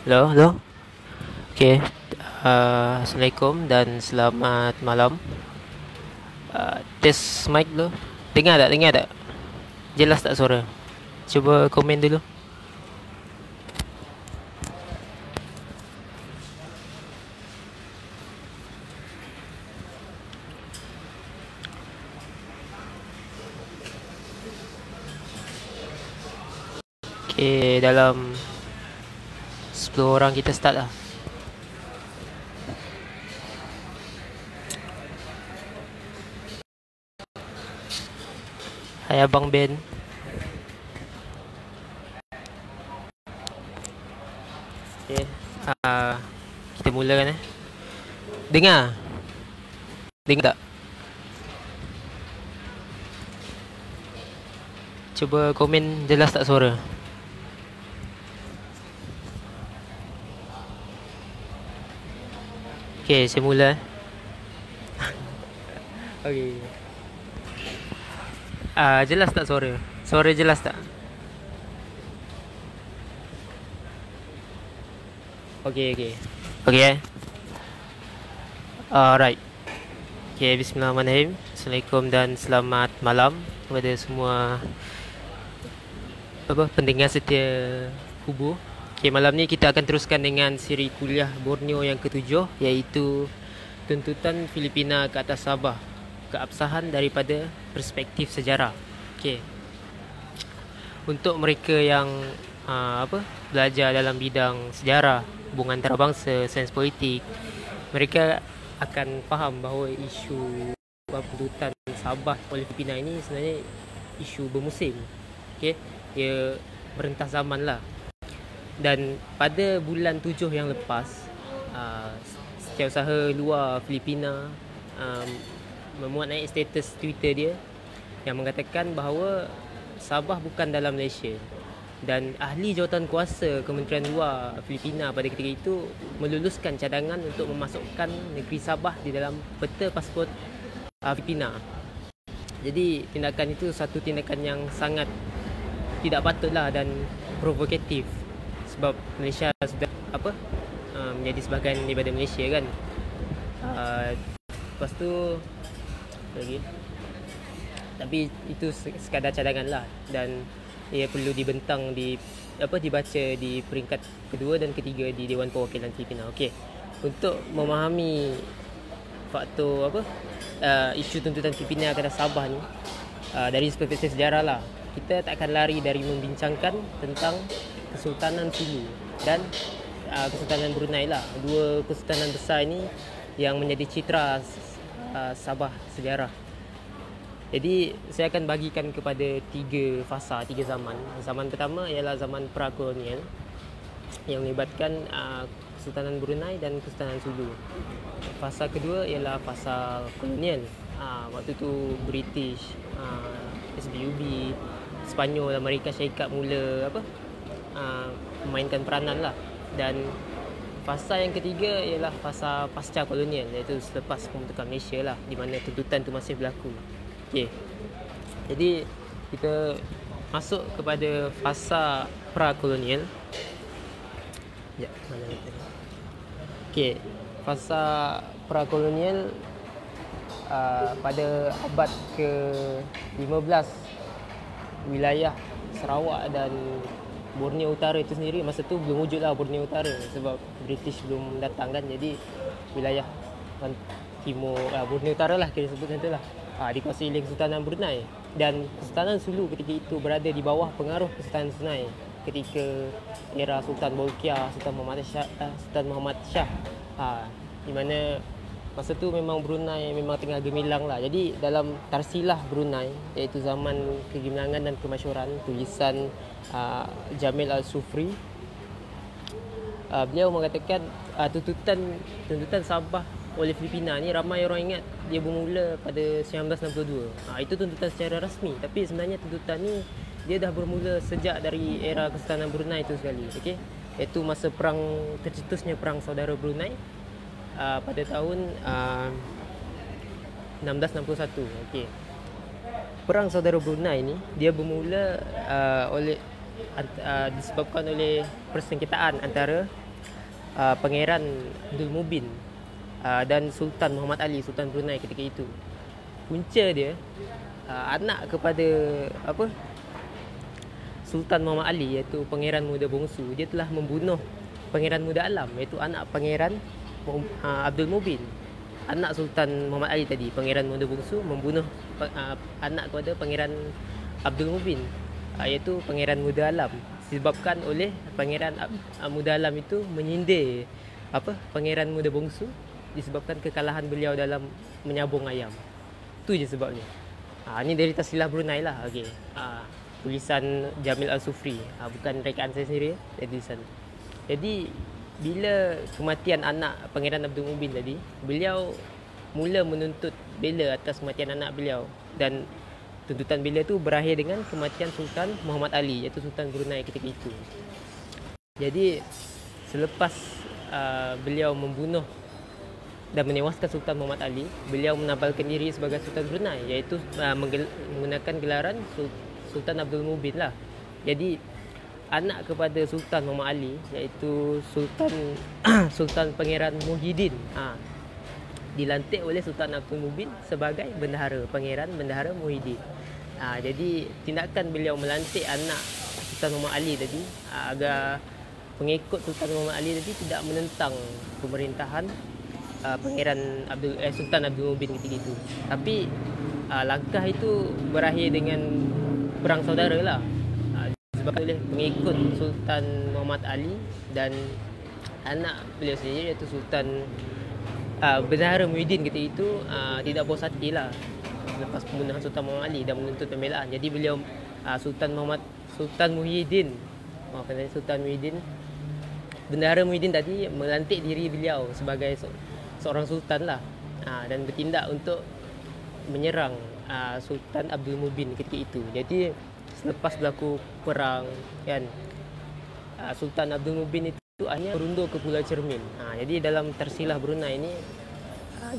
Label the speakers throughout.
Speaker 1: Halo, halo. Okey. Assalamualaikum dan selamat malam. Test mic dulu. Dengar tak? Dengar tak? Jelas tak suara? Cuba komen dulu. Okey, dalam 10 orang kita start lah. Hai Abang Ben. Okey. Kita mulakan Dengar? Dengar tak? Cuba komen jelas tak suara? Okey, saya mula. Okey. Jelas tak suara? Suara jelas tak? Okey, okey. Okey. Alright. Okey, bismillahirrahmanirrahim. Assalamualaikum dan selamat malam kepada semua pendengar setia Kubu. Okey, malam ni kita akan teruskan dengan siri kuliah Borneo yang ketujuh, iaitu tuntutan Filipina ke atas Sabah, keabsahan daripada perspektif sejarah. Okey. Untuk mereka yang belajar dalam bidang sejarah, hubungan antarabangsa, sains politik, mereka akan faham bahawa isu tuntutan Sabah oleh Filipina ini sebenarnya isu bermusim. Okey, ia merentas zaman lah. Dan pada bulan 7 yang lepas, setiausaha luar Filipina memuat naik status Twitter dia yang mengatakan bahawa Sabah bukan dalam Malaysia, dan ahli jawatan kuasa Kementerian Luar Filipina pada ketika itu meluluskan cadangan untuk memasukkan negeri Sabah di dalam peta pasport Filipina. Jadi tindakan itu satu tindakan yang sangat tidak patutlah dan provokatif, sebab Malaysia sudah menjadi sebahagian daripada Malaysia kan. Lepas tu lagi, tapi itu sekadar cadangan lah, dan ia perlu dibentang dibaca di peringkat kedua dan ketiga di Dewan Perwakilan Filipina. Okey, untuk memahami faktor isu tuntutan Filipina kepada Sabah ni dari perspektif sejarah lah, kita tak akan lari dari membincangkan tentang Kesultanan Sulu dan Kesultanan Brunei lah. Dua kesultanan besar ini yang menjadi citra Sabah sejarah. Jadi saya akan bagikan kepada tiga fasa, tiga zaman. Zaman pertama ialah zaman pra-kolonial yang melibatkan Kesultanan Brunei dan Kesultanan Sulu. Fasa kedua ialah fasa kolonial. Waktu tu British, SBUB, Sepanyol, Amerika Syarikat mula memainkan peranan lah. Dan fasa yang ketiga ialah fasa pasca kolonial, iaitu selepas pembentukan Malaysia lah, di mana tuntutan tu masih berlaku. Okey. Jadi kita masuk kepada fasa pra-kolonial. Ya, mana kita? Okey, fasa pra-kolonial pada abad ke-15, wilayah Sarawak dan Borneo Utara itu sendiri, masa tu belum wujud lah Borneo Utara sebab British belum datang kan. Jadi wilayah timur Borneo Utara lah kita sebut macam tu lah, dikuasai oleh Kesultanan Brunei, dan Kesultanan Sulu ketika itu berada di bawah pengaruh Kesultanan Brunei ketika era Sultan Bolkiah, Sultan Muhammad Shah, di mana masa tu memang Brunei memang tengah gemilang lah. Jadi dalam Tarsilah Brunei, iaitu zaman kegemilangan dan kemasyhuran, tulisan Jamil Al-Sufri, beliau mengatakan tuntutan Sabah oleh Filipina ni, ramai orang ingat dia bermula pada 1962. Itu tuntutan secara rasmi, tapi sebenarnya tuntutan ni dia dah bermula sejak dari era Kesultanan Brunei itu sekali. Okey, iaitu masa tercetusnya perang saudara Brunei pada tahun 1661. Okey, perang saudara Brunei ni dia bermula disebabkan oleh persengketaan antara Pangeran Abdul Mubin dan Sultan Muhammad Ali, Sultan Brunei ketika itu. Punca dia anak kepada Sultan Muhammad Ali, iaitu Pangeran Muda Bongsu, dia telah membunuh Pangeran Muda Alam, iaitu anak Pangeran Abdul Mubin. Anak Sultan Muhammad Ali tadi, Pangeran Muda Bongsu, membunuh anak kepada Pangeran Abdul Mubin, iaitu Pangeran Muda Alam, disebabkan oleh Pangeran Muda Alam itu menyindir Pangeran Muda Bongsu disebabkan kekalahan beliau dalam menyabung ayam. Itu je sebabnya. Ini dari Tazkilah Brunei lah. Okey. Tulisan Jamil Al-Sufri, bukan rekaan saya sendiri, tulisan. Jadi bila kematian anak Pangeran Abdul Mubin tadi, beliau mula menuntut bela atas kematian anak beliau, dan tuntutan bela tu berakhir dengan kematian Sultan Muhammad Ali, iaitu Sultan Brunei ketika itu. Jadi selepas beliau membunuh dan menewaskan Sultan Muhammad Ali, beliau menabalkan diri sebagai Sultan Brunei, iaitu menggunakan gelaran Sultan Abdul Mubin lah. Jadi anak kepada Sultan Muhammad Ali, iaitu Sultan Pangeran Muhyiddin, dilantik oleh Sultan Abdul Mubin sebagai bendahara, Pangeran Bendahara Muhyiddin. Jadi tindakan beliau melantik anak Sultan Muhammad Ali tadi, agar pengikut Sultan Muhammad Ali tadi tidak menentang pemerintahan Sultan Abdul Mubin ketika itu. Tapi langkah itu berakhir dengan perang saudara lah, disebabkan oleh pengikut Sultan Muhammad Ali dan anak beliau sendiri, iaitu Sultan Bendahara Muhyiddin ketika itu tidak puas hati lah lepas pembunuhan Sultan Muhammad Ali dan menuntut pembelaan. Jadi beliau Sultan Muhyiddin Bendahara Muhyiddin tadi melantik diri beliau sebagai seorang sultan lah, dan bertindak untuk menyerang Sultan Abdul Mubin ketika itu. Jadi selepas berlaku perang kan, Sultan Abdul Mubin itu akhirnya berundur ke Pulau Cermin. Jadi dalam Tersilah Brunei ini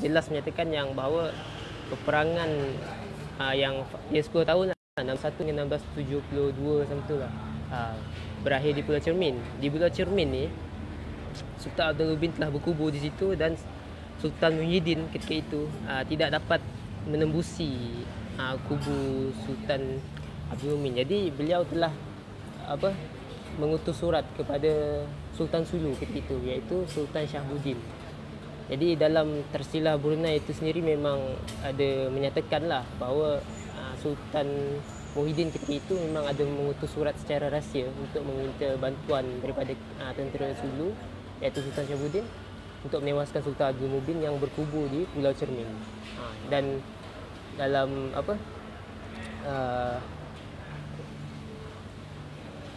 Speaker 1: jelas menyatakan yang bahawa peperangan yang 10 tahun lah, 61 hingga 1672 macam tu lah, berakhir di Pulau Cermin. Di Pulau Cermin ni Sultan Abdul Mubin telah berkubur di situ, dan Sultan Muhyiddin ketika itu tidak dapat menembusi kubu Sultan Abdul Mubin. Jadi beliau telah mengutus surat kepada Sultan Sulu ketika itu, iaitu Sultan Shahabuddin. Jadi dalam Tersilah Brunei itu sendiri memang ada menyatakanlah bahawa Sultan Muhyiddin ketika itu memang ada mengutus surat secara rahsia untuk meminta bantuan daripada tentera Sulu, iaitu Sultan Shahabuddin, untuk menewaskan Sultan Abdul Mubin yang berkubur di Pulau Cermin. Dan dalam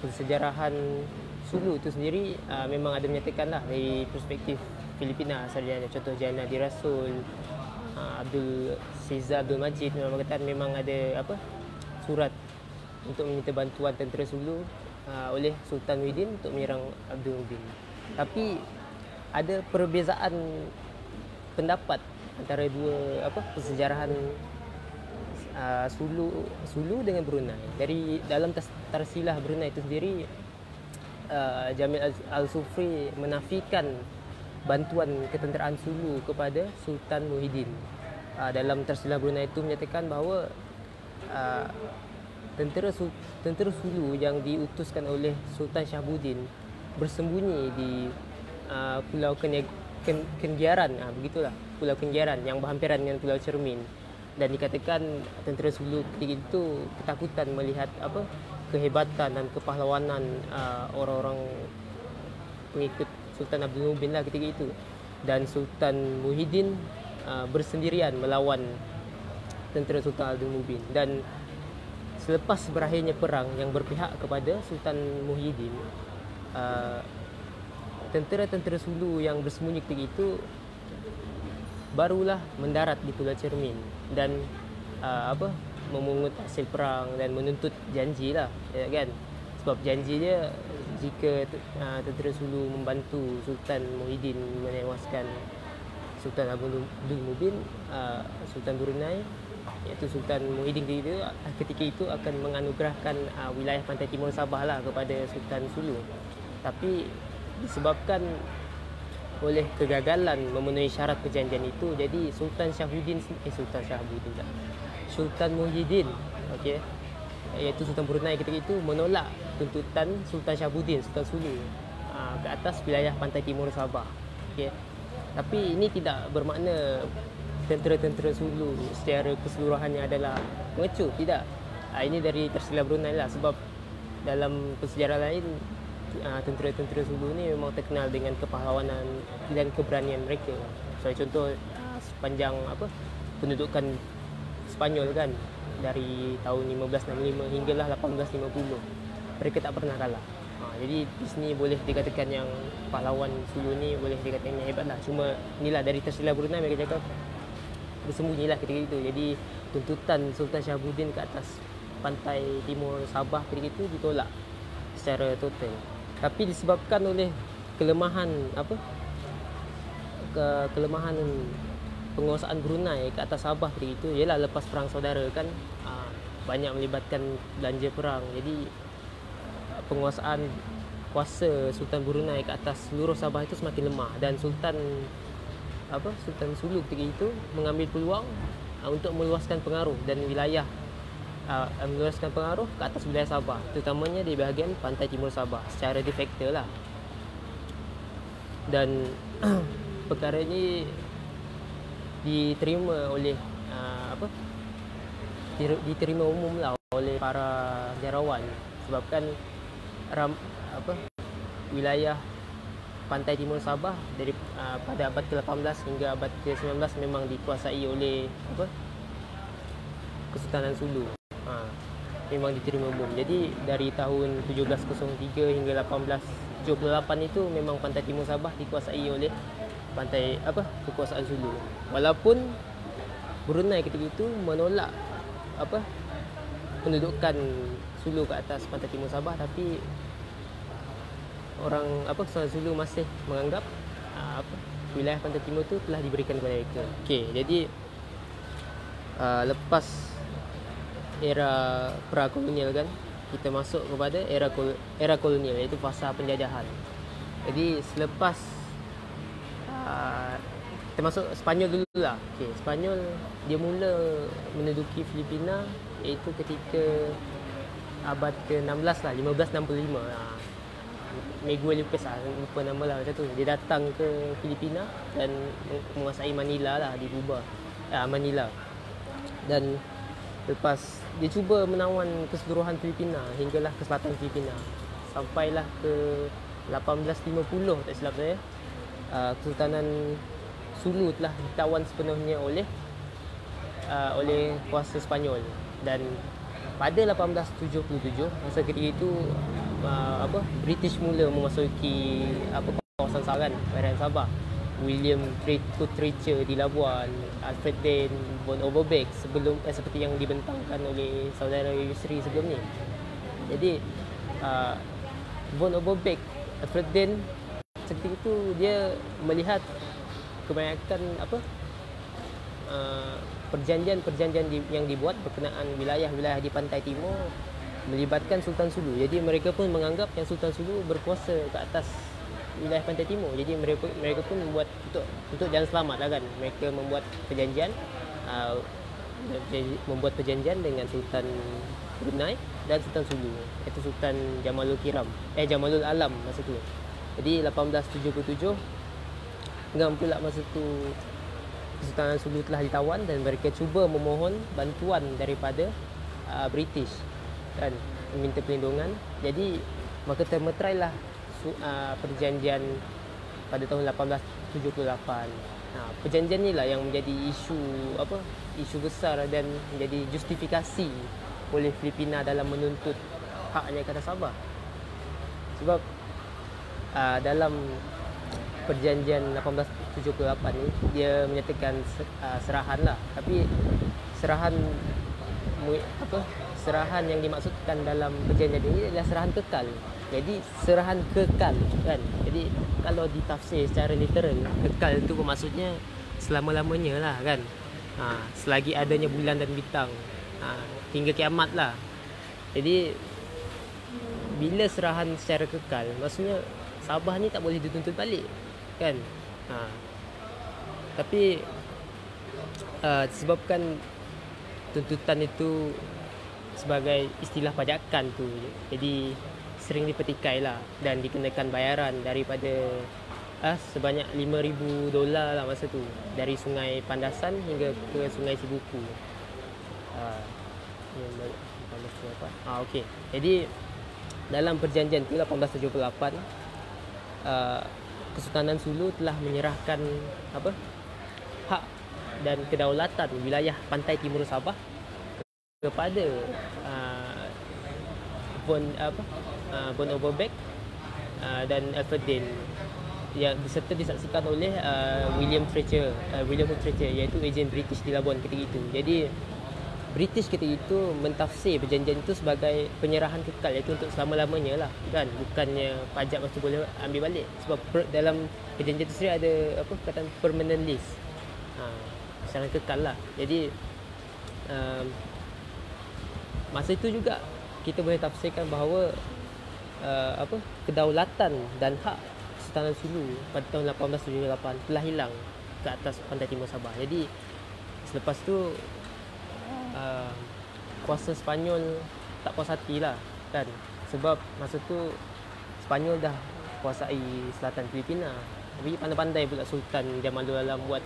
Speaker 1: persejarahan Sulu itu sendiri memang ada menyatakan lah dari perspektif Filipina asalnya. Contoh Jalan Nadi Rasul, Abdul Seiza Abdul Majid memang berkata memang ada surat untuk meminta bantuan tentera Sulu oleh Sultan Muhyiddin untuk menyerang Abdul Mubin. Tapi ada perbezaan pendapat antara dua persejarahan Sulu dengan Brunei. Dari dalam Tersilah Brunei itu sendiri, Jamil Al-Sufri menafikan bantuan ketenteraan Sulu kepada Sultan Muhyiddin. Dalam Tersilah Brunei itu menyatakan bahawa tentera Sulu yang diutuskan oleh Sultan Shahabuddin bersembunyi di Pulau Kengiaran, begitulah, Pulau Kengiaran yang berhampiran dengan Pulau Cermin. Dan dikatakan tentera Sulu ketika itu ketakutan melihat kehebatan dan kepahlawanan orang-orang pengikut Sultan Abdul Mubin lah ketika itu. Dan Sultan Muhyiddin bersendirian melawan tentera Sultan Abdul Mubin. Dan selepas berakhirnya perang yang berpihak kepada Sultan Muhyiddin, tentera-tentera Sulu yang bersembunyi ketika itu barulah mendarat di Pulau Cermin dan memungut hasil perang dan menuntut janji lah, ya kan? Sebab janji dia, jika tentera Sulu membantu Sultan Muhyiddin menewaskan Sultan Abdul Mubin, Sultan Brunei, iaitu Sultan Muhyiddin ketika itu akan menganugerahkan wilayah pantai timur Sabah lah kepada Sultan Sulu. Tapi disebabkan oleh kegagalan memenuhi syarat perjanjian itu, jadi Sultan Muhyiddin, okey, iaitu Sultan Brunei ketika itu menolak tuntutan Sultan Shahabuddin, Sultan Sulu, ke atas wilayah pantai timur Sabah. Okey. Tapi ini tidak bermakna tentera-tentera Sulu secara keseluruhannya adalah mengecut, tidak. Ini dari tersilah Brunei lah, sebab dalam persejarah lain tentera-tentera Sulu ni memang terkenal dengan kepahlawanan dan keberanian mereka. So, contoh sepanjang pendudukan Sepanyol kan, dari tahun 1565 hinggalah 1850, mereka tak pernah kalah. Jadi di sini boleh dikatakan yang pahlawan Sulu ni boleh dikatakan yang hebat lah. Cuma inilah dari tersilah Brunei mereka cakap bersembunyilah ketika itu. Jadi tuntutan Sultan Shahabuddin ke atas pantai timur Sabah ketika itu ditolak secara total. Tapi disebabkan oleh kelemahan kelemahan penguasaan Brunei ke atas Sabah ketika itu, ialah lepas perang saudara kan, banyak melibatkan belanja perang. Jadi penguasaan kuasa Sultan Brunei ke atas seluruh Sabah itu semakin lemah, dan Sultan Sulu ketika itu mengambil peluang untuk meluaskan pengaruh dan wilayah, meluaskan pengaruh ke atas wilayah Sabah, terutamanya di bahagian pantai timur Sabah secara de facto lah. Dan perkara ini diterima oleh diterima umum lah oleh para sejarawan, sebabkan wilayah pantai timur Sabah dari pada abad ke-18 hingga abad ke-19 memang dikuasai oleh Kesultanan Sulu. Memang diterima umum. Jadi dari tahun 1703 hingga 1878 itu memang pantai timur Sabah dikuasai oleh kekuasaan Sulu. Walaupun Brunei ketika itu menolak pendudukan Sulu ke atas pantai timur Sabah, tapi orang Kesultanan Sulu masih menganggap wilayah pantai timur tu telah diberikan kepada mereka. Okey, jadi lepas era pra-kolonial kan, kita masuk kepada era kolonial, iaitu fasa penjajahan. Jadi selepas kita masuk Sepanyol dululah. Okey, Sepanyol dia mula menduduki Filipina iaitu ketika abad ke-16 lah, 1565. Miguel Lopez lupa nama lah macam tu. Dia datang ke Filipina dan menguasai Manila lah, di Cuba. Manila. Dan lepas dia cuba menawan keseluruhan Filipina hinggalah ke selatan Filipina. Sampailah ke 1850 tak silap saya. Kesultanan Sulu telah ditawan sepenuhnya oleh kuasa Sepanyol. Dan pada 1877, masa ketika itu British mula memasuki kawasan Saran, perairan Sabah. William Treacher di Labuan, Alfred Dane, Von Overbeck seperti yang dibentangkan oleh saudara Yusri sebelum ni. Jadi Von Overbeck, Alfred Dane ketika itu dia melihat kebanyakan perjanjian yang dibuat berkenaan wilayah-wilayah di pantai timur melibatkan Sultan Sulu. Jadi mereka pun menganggap yang Sultan Sulu berkuasa ke atas wilayah pantai timur. Jadi mereka pun membuat untuk jalan selamat lah kan. Mereka membuat perjanjian dengan Sultan Brunei dan Sultan Sulu, iaitu Sultan Jamalul Alam masa tu. Jadi 1877 ngam pula masa tu Kesultanan Sulu telah ditawan dan mereka cuba memohon bantuan daripada British dan meminta perlindungan. Jadi maka termeterailah perjanjian pada tahun 1878. Perjanjian inilah yang menjadi isu besar dan menjadi justifikasi oleh Filipina dalam menuntut haknya ke atas Sabah. Sebab dalam perjanjian 1878 ni dia menyatakan serahan lah, tapi serahan yang dimaksudkan dalam perjanjian ini adalah serahan kekal. Jadi serahan kekal kan. Jadi kalau ditafsir secara literal, kekal itu bermaksudnya selama-lamanya lah kan. Selagi adanya bulan dan bintang, hingga kiamat lah. Jadi bila serahan secara kekal, maksudnya Sabah ni tak boleh dituntut balik kan. Ha. Tapi disebabkan tuntutan itu sebagai istilah pajakan tu, jadi sering dipetikai lah dan dikenakan bayaran daripada sebanyak $5,000 lah masa tu, dari Sungai Pandasan hingga ke Sungai Sibuku. Okey. Jadi dalam perjanjian tu 1878, Kesultanan Sulu telah menyerahkan hak dan kedaulatan wilayah pantai timur Sabah kepada Von Overbeck dan Alfred Dane, yang serta disaksikan oleh William Hood Treacher, iaitu ejen British di Labuan ketika itu. Jadi British ketika itu mentafsir perjanjian itu sebagai penyerahan kekal, iaitu untuk selama-lamanya lah kan, bukannya pajak lepas tu boleh ambil balik. Sebab dalam perjanjian itu sendiri ada kata permanent lease, secara kekal lah. Jadi masa itu juga kita boleh tafsirkan bahawa kedaulatan dan hak Kesultanan Sulu pada tahun 1878 telah hilang ke atas pantai timur Sabah. Jadi selepas tu kuasa Sepanyol tak puas hati lah kan, sebab masa tu Sepanyol dah kuasai selatan Filipina. Tapi pandai-pandai pula Sultan Jamalul Alam buat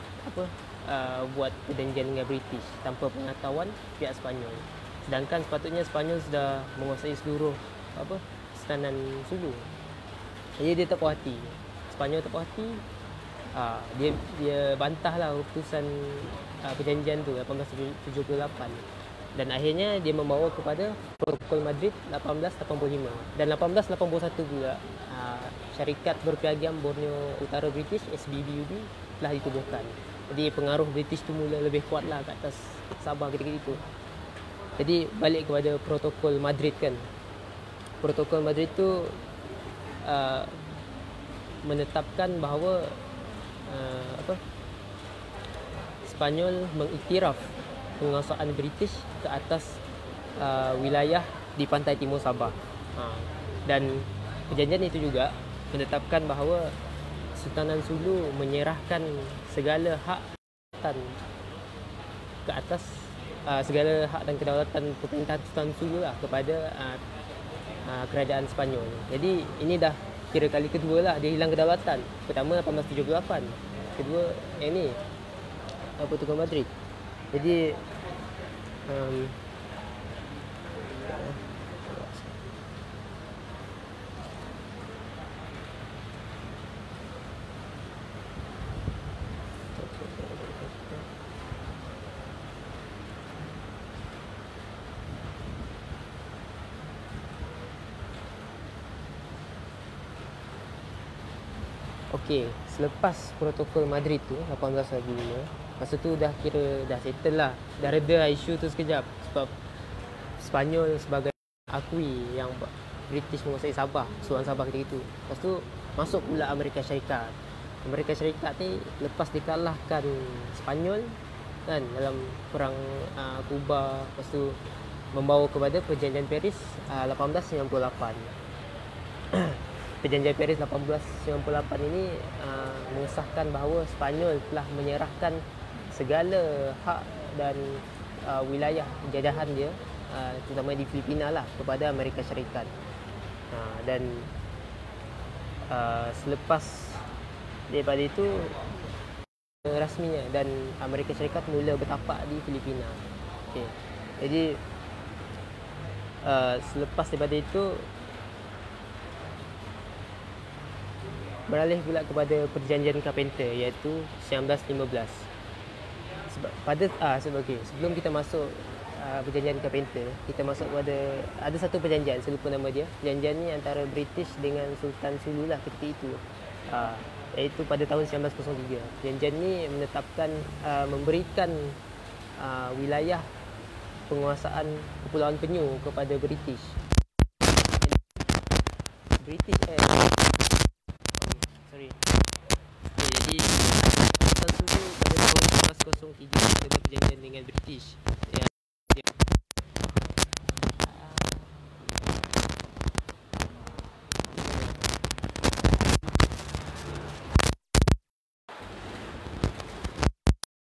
Speaker 1: buat perjanjian dengan British tanpa pengetahuan pihak Sepanyol. Sedangkan sepatutnya Sepanyol sudah menguasai seluruh Kesultanan Sulu. Jadi dia tak puas hati. Sepanyol tak puas hati. Dia bantahlah keputusan perjanjian tu 1878, dan akhirnya dia membawa kepada Protokol Madrid 1885. Dan 1881 pula Syarikat Berpiagam Borneo Utara British, SBBUB, telah ditubuhkan. Jadi pengaruh British tu mula lebih kuat lah kat atas Sabah ketika itu. Jadi balik kepada Protokol Madrid kan. Protokol Madrid tu menetapkan bahawa Sepanyol mengiktiraf penguasaan British ke atas wilayah di pantai timur Sabah. Dan perjanjian itu juga menetapkan bahawa Sultanan Sulu menyerahkan segala hak dan ke atas segala hak dan kedaulatan pemerintahan Sultanan Sulu lah kepada kerajaan Sepanyol. Jadi ini dah kira kali kedua lah dia hilang kedaulatan. Pertama 1878, kedua ini Protokol Madrid. Jadi okey, selepas Protokol Madrid tu 1885, masa tu dah kira dah settle lah, dah reda isu tu sekejap. Sebab Sepanyol sebagai akui yang British menguasai Sabah, Kesultanan Sabah ketika itu. Lepas tu masuk pula Amerika Syarikat. Amerika Syarikat ni lepas dikalahkan Sepanyol kan dalam perang Kuba, lepas tu membawa kepada Perjanjian Paris 1898. Perjanjian Paris 1898 ini mengesahkan bahawa Sepanyol telah menyerahkan segala hak dan wilayah jajahan dia, terutama di Filipina lah, kepada Amerika Syarikat. Dan selepas daripada itu rasminya, dan Amerika Syarikat mula bertapak di Filipina. Okay. Jadi selepas daripada itu beralih pula kepada Perjanjian Carpenter, iaitu 1915. Sebelum kita masuk Perjanjian Carpenter, kita masuk kepada ada satu perjanjian, saya lupa nama dia. Perjanjian ni antara British dengan Sultan Sulu lah ketika itu, iaitu pada tahun 1903. Perjanjian ni menetapkan memberikan wilayah penguasaan Kepulauan Penyu kepada British. Jadi Sultan Sulu pada tahun 1903 ada perjanjian dengan British.